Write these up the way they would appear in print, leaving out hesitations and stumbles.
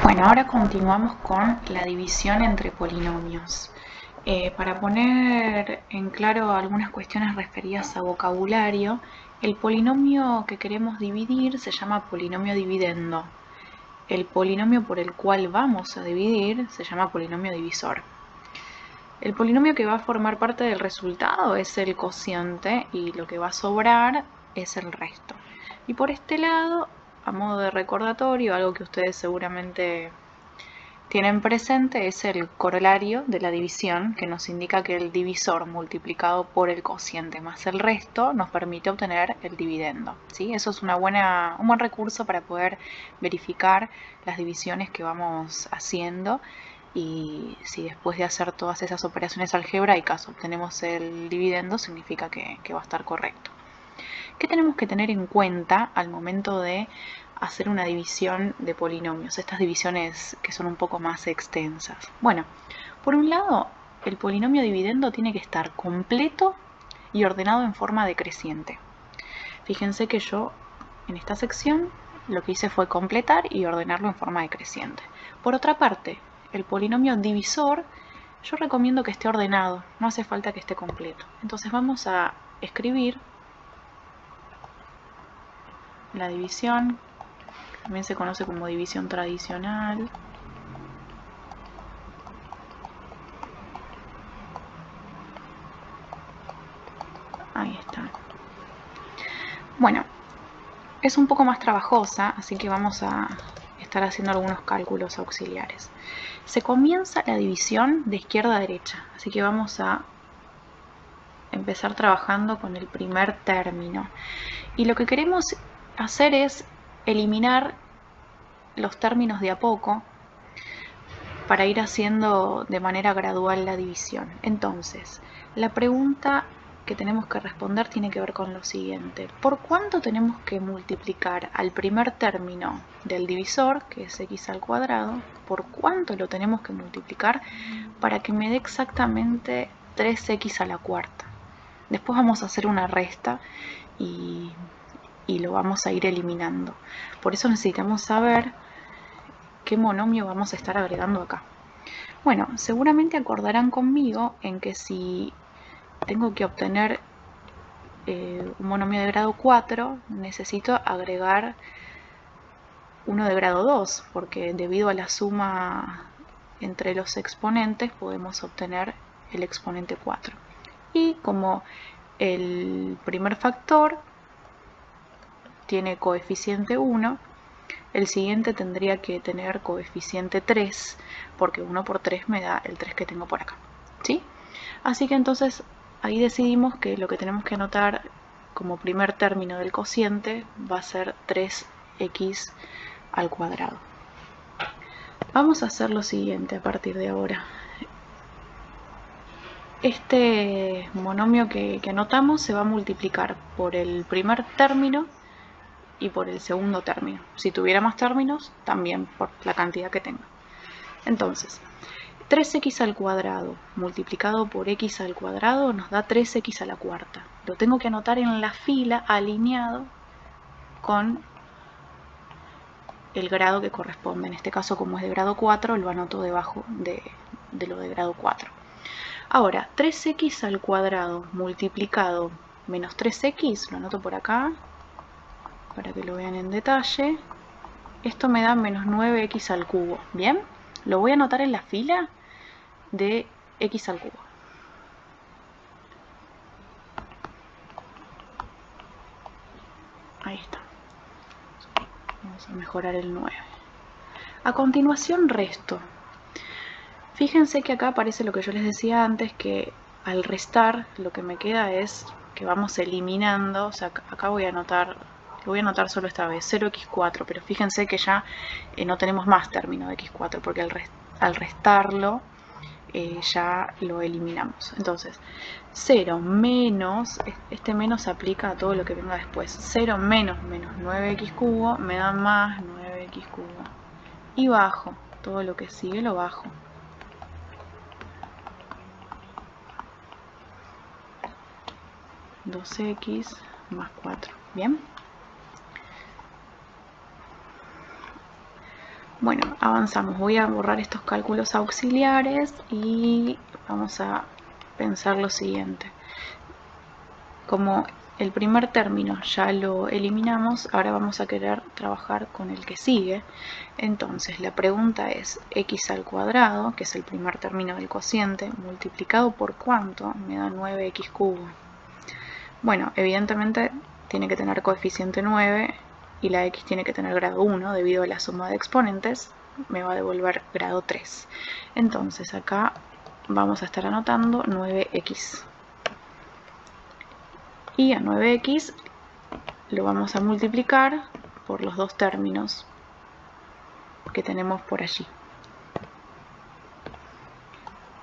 Bueno, ahora continuamos con la división entre polinomios. Para poner en claro algunas cuestiones referidas a vocabulario, el polinomio que queremos dividir se llama polinomio dividendo. El polinomio por el cual vamos a dividir se llama polinomio divisor. El polinomio que va a formar parte del resultado es el cociente y lo que va a sobrar es el resto. Y por este lado, a modo de recordatorio, algo que ustedes seguramente tienen presente es el corolario de la división, que nos indica que el divisor multiplicado por el cociente más el resto nos permite obtener el dividendo, ¿sí? Eso es un buen recurso para poder verificar las divisiones que vamos haciendo, y si después de hacer todas esas operaciones algebraicas obtenemos el dividendo, significa que va a estar correcto. ¿Qué tenemos que tener en cuenta al momento de hacer una división de polinomios? Estas divisiones que son un poco más extensas. Bueno, por un lado, el polinomio dividendo tiene que estar completo y ordenado en forma decreciente. Fíjense que yo en esta sección lo que hice fue completar y ordenarlo en forma decreciente. Por otra parte, el polinomio divisor yo recomiendo que esté ordenado, no hace falta que esté completo. Entonces vamos a escribir la división, también se conoce como división tradicional. Ahí está. Bueno, es un poco más trabajosa, así que vamos a estar haciendo algunos cálculos auxiliares. Se comienza la división de izquierda a derecha, así que vamos a empezar trabajando con el primer término. Y lo que queremos hacer es eliminar los términos de a poco para ir haciendo de manera gradual la división. Entonces, la pregunta que tenemos que responder tiene que ver con lo siguiente: ¿por cuánto tenemos que multiplicar al primer término del divisor, que es x al cuadrado? ¿Por cuánto lo tenemos que multiplicar para que me dé exactamente 3x a la cuarta? Después vamos a hacer una resta y lo vamos a ir eliminando. Por eso necesitamos saber qué monomio vamos a estar agregando acá. Bueno, seguramente acordarán conmigo en que si tengo que obtener un monomio de grado 4, necesito agregar uno de grado 2, porque debido a la suma entre los exponentes podemos obtener el exponente 4. Y como el primer factor tiene coeficiente 1, el siguiente tendría que tener coeficiente 3, porque 1 por 3 me da el 3 que tengo por acá, ¿sí? Así que entonces ahí decidimos que lo que tenemos que anotar como primer término del cociente va a ser 3x al cuadrado. Vamos a hacer lo siguiente a partir de ahora. Este monomio que anotamos se va a multiplicar por el primer término y por el segundo término. Si tuviera más términos, también por la cantidad que tenga. Entonces, 3x al cuadrado multiplicado por x al cuadrado nos da 3x a la cuarta. Lo tengo que anotar en la fila alineado con el grado que corresponde. En este caso, como es de grado 4, lo anoto debajo de lo de grado 4. Ahora, 3x al cuadrado multiplicado menos 3x, lo anoto por acá para que lo vean en detalle. Esto me da menos 9x al cubo. Bien, lo voy a anotar en la fila de x al cubo. Ahí está. Vamos a mejorar el 9. A continuación resto. Fíjense que acá aparece lo que yo les decía antes, que al restar lo que me queda es que vamos eliminando. O sea, acá voy a anotar, lo voy a anotar solo esta vez, 0x4, pero fíjense que ya no tenemos más término de x4, porque al restarlo ya lo eliminamos. Entonces, 0 menos, este menos se aplica a todo lo que venga después. 0 menos 9x cubo me da más 9x cubo. Y bajo, todo lo que sigue lo bajo. (2x más 4). Bien. Bueno, avanzamos. Voy a borrar estos cálculos auxiliares y vamos a pensar lo siguiente. Como el primer término ya lo eliminamos, ahora vamos a querer trabajar con el que sigue. Entonces la pregunta es x al cuadrado, que es el primer término del cociente, multiplicado por ¿cuánto? Me da 9x cubo. Bueno, evidentemente tiene que tener coeficiente 9 y la x tiene que tener grado 1 debido a la suma de exponentes, me va a devolver grado 3. Entonces acá vamos a estar anotando 9x. Y a 9x lo vamos a multiplicar por los dos términos que tenemos por allí.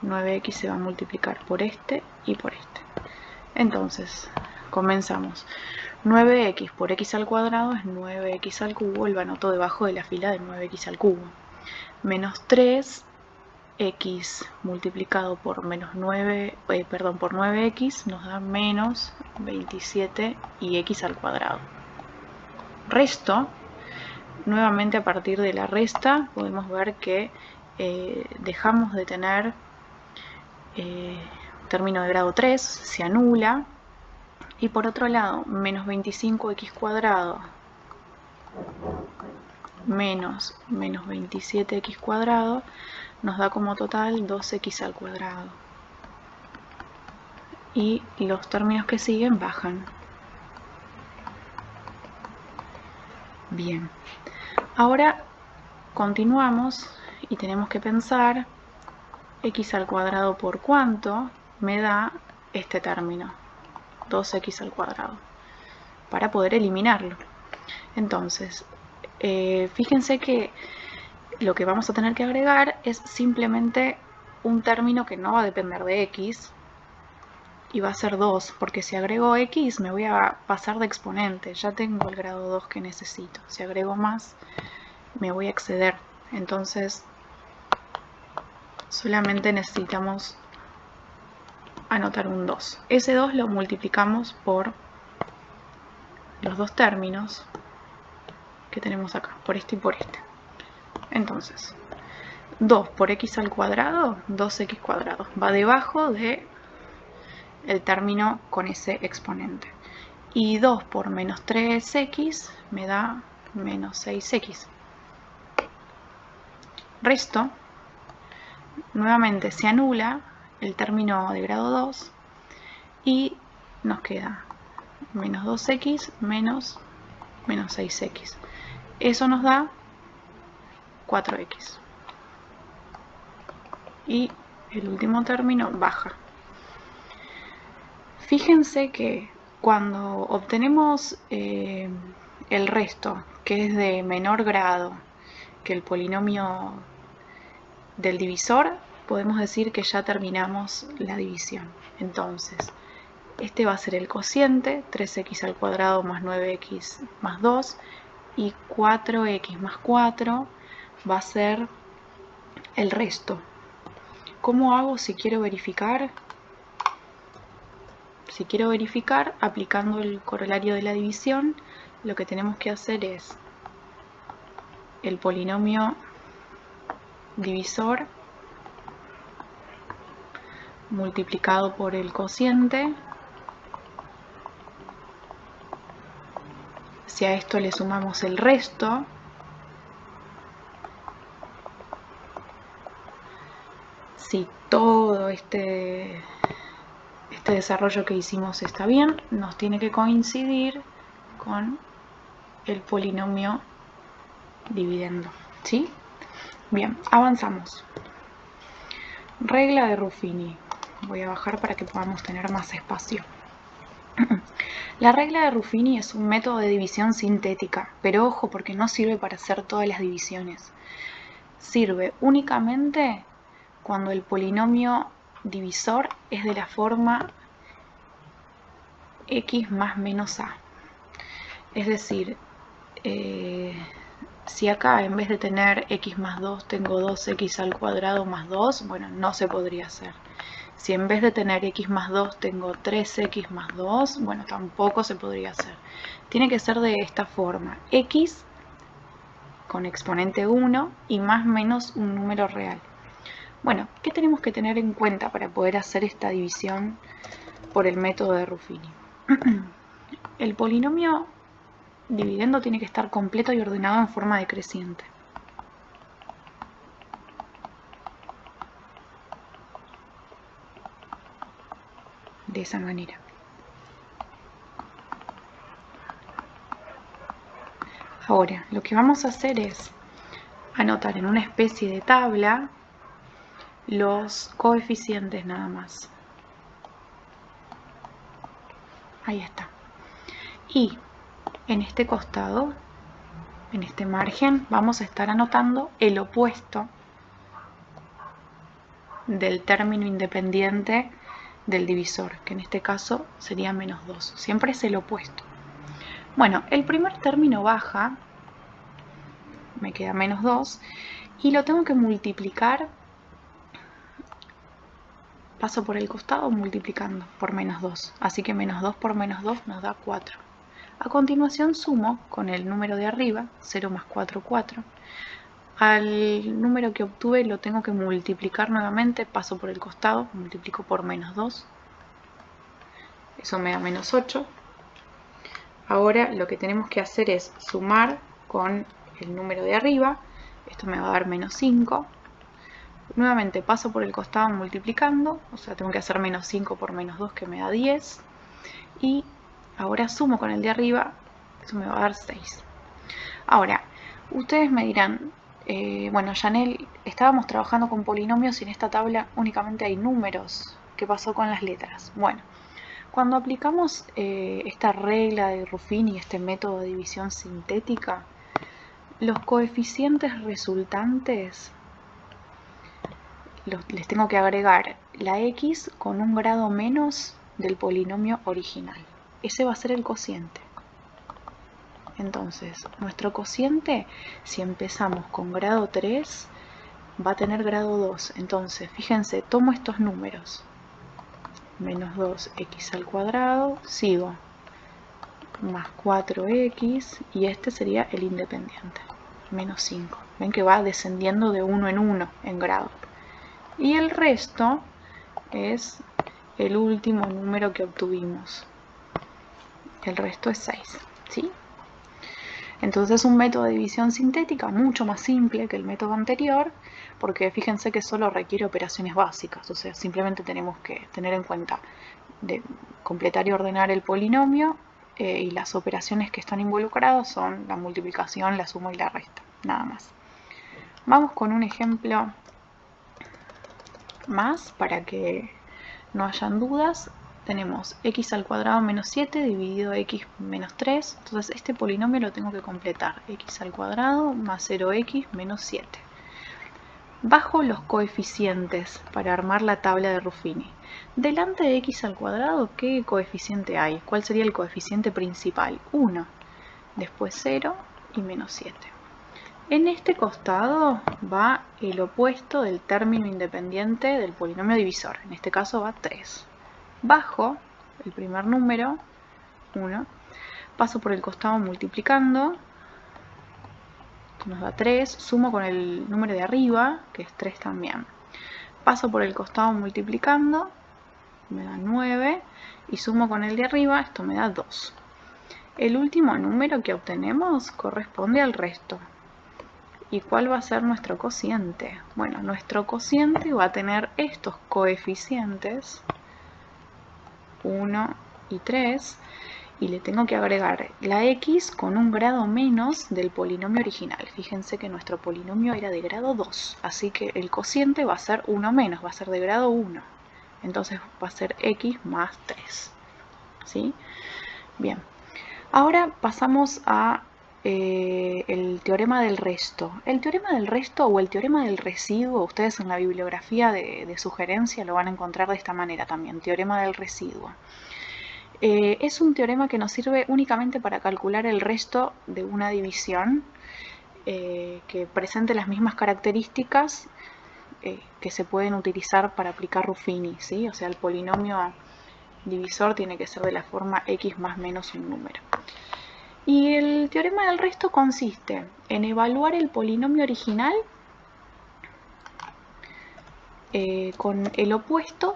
9x se va a multiplicar por este y por este. Entonces, comenzamos. 9x por x al cuadrado es 9x al cubo, lo anoto debajo de la fila de 9x al cubo. Menos 3x multiplicado por menos 9, por 9x nos da menos 27 y x al cuadrado. Resto, nuevamente a partir de la resta podemos ver que dejamos de tener término de grado 3, se anula. Y por otro lado, menos 25x cuadrado menos 27x cuadrado nos da como total 2x al cuadrado. Y los términos que siguen bajan. Bien. Ahora continuamos y tenemos que pensar x al cuadrado por cuánto me da este término, 2x al cuadrado, para poder eliminarlo. Entonces, fíjense que lo que vamos a tener que agregar es simplemente un término que no va a depender de x y va a ser 2, porque si agrego x me voy a pasar de exponente, ya tengo el grado 2 que necesito. Si agrego más me voy a exceder, entonces solamente necesitamos anotar un 2. Ese 2 lo multiplicamos por los dos términos que tenemos acá, por este y por este. Entonces, 2 por x al cuadrado, 2x cuadrado. Va debajo de el término con ese exponente. Y 2 por menos 3x me da menos 6x. Resto, nuevamente se anula el término de grado 2 y nos queda menos 2x menos 6x. Eso nos da 4x. Y el último término baja. Fíjense que cuando obtenemos el resto, que es de menor grado que el polinomio del divisor, podemos decir que ya terminamos la división. Entonces, este va a ser el cociente, 3x al cuadrado más 9x más 2, y 4x más 4 va a ser el resto. ¿Cómo hago si quiero verificar? Si quiero verificar, aplicando el corolario de la división, lo que tenemos que hacer es el polinomio divisor multiplicado por el cociente. Si a esto le sumamos el resto, si todo este desarrollo que hicimos está bien, nos tiene que coincidir con el polinomio dividendo, ¿sí? Bien, avanzamos. Regla de Ruffini. Voy a bajar para que podamos tener más espacio. La regla de Ruffini es un método de división sintética, pero ojo porque no sirve para hacer todas las divisiones. Sirve únicamente cuando el polinomio divisor es de la forma x más menos a. Es decir, si acá en vez de tener x más 2 tengo 2x al cuadrado más 2, bueno, no se podría hacer. Si en vez de tener x más 2 tengo 3x más 2, bueno, tampoco se podría hacer. Tiene que ser de esta forma, x con exponente 1 y más menos un número real. Bueno, ¿qué tenemos que tener en cuenta para poder hacer esta división por el método de Ruffini? El polinomio dividendo tiene que estar completo y ordenado en forma decreciente. De esa manera. Ahora, lo que vamos a hacer es anotar en una especie de tabla los coeficientes nada más. Ahí está. Y en este costado, en este margen, vamos a estar anotando el opuesto del término independiente del divisor, que en este caso sería menos 2. Siempre es el opuesto. Bueno, el primer término baja, me queda menos 2, y lo tengo que multiplicar. Paso por el costado multiplicando por menos 2, así que menos 2 por menos 2 nos da 4. A continuación sumo con el número de arriba, 0 más 4, 4. Al número que obtuve lo tengo que multiplicar nuevamente, paso por el costado, multiplico por menos 2. Eso me da menos 8. Ahora lo que tenemos que hacer es sumar con el número de arriba, esto me va a dar menos 5. Nuevamente paso por el costado multiplicando, o sea, tengo que hacer menos 5 por menos 2 que me da 10. Y ahora sumo con el de arriba, eso me va a dar 6. Ahora, ustedes me dirán, bueno, Janel, estábamos trabajando con polinomios y en esta tabla únicamente hay números. ¿Qué pasó con las letras? Bueno, cuando aplicamos esta regla de Ruffini, este método de división sintética, los coeficientes resultantes les tengo que agregar la x con un grado menos del polinomio original. Ese va a ser el cociente. Entonces, nuestro cociente, si empezamos con grado 3, va a tener grado 2. Entonces, fíjense, tomo estos números. Menos 2x al cuadrado, sigo. Más 4x, y este sería el independiente. Menos 5. Ven que va descendiendo de 1 en 1 en grado. Y el resto es el último número que obtuvimos. El resto es 6, ¿sí? Entonces es un método de división sintética mucho más simple que el método anterior, porque fíjense que solo requiere operaciones básicas, o sea, simplemente tenemos que tener en cuenta de completar y ordenar el polinomio, y las operaciones que están involucradas son la multiplicación, la suma y la resta, nada más. Vamos con un ejemplo más para que no hayan dudas. Tenemos x al cuadrado menos 7 dividido x menos 3. Entonces este polinomio lo tengo que completar. X al cuadrado más 0x menos 7. Bajo los coeficientes para armar la tabla de Ruffini. Delante de x al cuadrado, ¿qué coeficiente hay? ¿Cuál sería el coeficiente principal? 1. Después 0 y menos 7. En este costado va el opuesto del término independiente del polinomio divisor. En este caso va 3. Bajo el primer número, 1. Paso por el costado multiplicando. Esto nos da 3. Sumo con el número de arriba, que es 3 también. Paso por el costado multiplicando. Me da 9. Y sumo con el de arriba, esto me da 2. El último número que obtenemos corresponde al resto. ¿Y cuál va a ser nuestro cociente? Bueno, nuestro cociente va a tener estos coeficientes, 1 y 3, y le tengo que agregar la x con un grado menos del polinomio original. Fíjense que nuestro polinomio era de grado 2, así que el cociente va a ser 1 menos, va a ser de grado 1. Entonces va a ser x más 3. ¿Sí? Bien. Ahora pasamos a el teorema del resto. El teorema del resto o el teorema del residuo, ustedes en la bibliografía de sugerencia lo van a encontrar de esta manera también, teorema del residuo. Es un teorema que nos sirve únicamente para calcular el resto de una división que presente las mismas características que se pueden utilizar para aplicar Ruffini, ¿sí? O sea, el polinomio divisor tiene que ser de la forma x más menos un número. Y el teorema del resto consiste en evaluar el polinomio original con el opuesto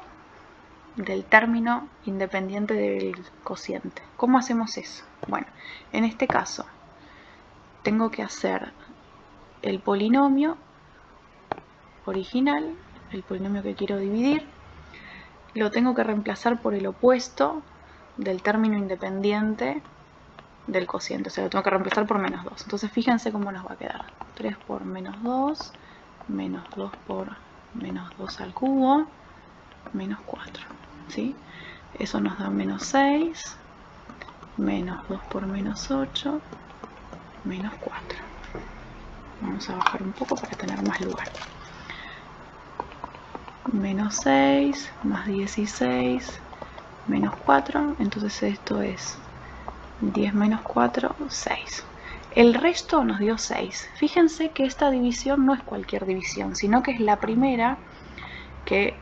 del término independiente del cociente. ¿Cómo hacemos eso? Bueno, en este caso tengo que hacer el polinomio original, el polinomio que quiero dividir, lo tengo que reemplazar por el opuesto del término independiente del cociente, o sea, lo tengo que reemplazar por menos 2. Entonces fíjense cómo nos va a quedar. 3 por menos 2, menos 2 por menos 2 al cubo, menos 4. ¿Sí? Eso nos da menos 6, menos 2 por menos 8, menos 4. Vamos a bajar un poco para tener más lugar. Menos 6, más 16, menos 4. Entonces esto es 10 menos 4, 6. El resto nos dio 6. Fíjense que esta división no es cualquier división, sino que es la primera que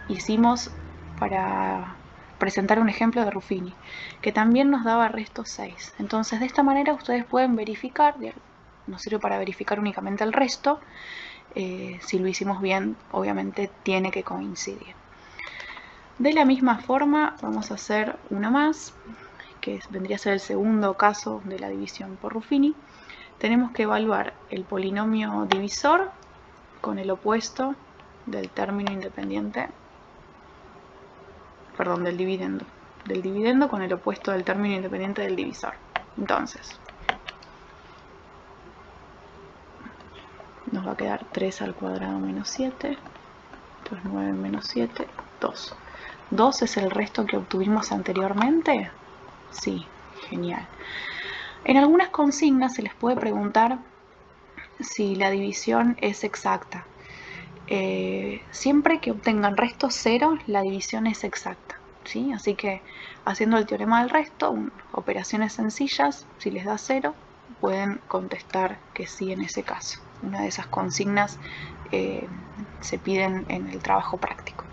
hicimos para presentar un ejemplo de Ruffini, que también nos daba resto 6. Entonces de esta manera ustedes pueden verificar, nos sirve para verificar únicamente el resto, si lo hicimos bien obviamente tiene que coincidir. De la misma forma vamos a hacer una más, que vendría a ser el segundo caso de la división por Ruffini. Tenemos que evaluar el polinomio divisor con el opuesto del término independiente, perdón, del dividendo con el opuesto del término independiente del divisor. Entonces, nos va a quedar 3 al cuadrado menos 7, esto es 9 menos 7, 2. ¿2 es el resto que obtuvimos anteriormente? Sí, genial. En algunas consignas se les puede preguntar si la división es exacta. Siempre que obtengan resto 0, la división es exacta, ¿sí? Así que haciendo el teorema del resto, operaciones sencillas, si les da 0, pueden contestar que sí en ese caso. Una de esas consignas se piden en el trabajo práctico.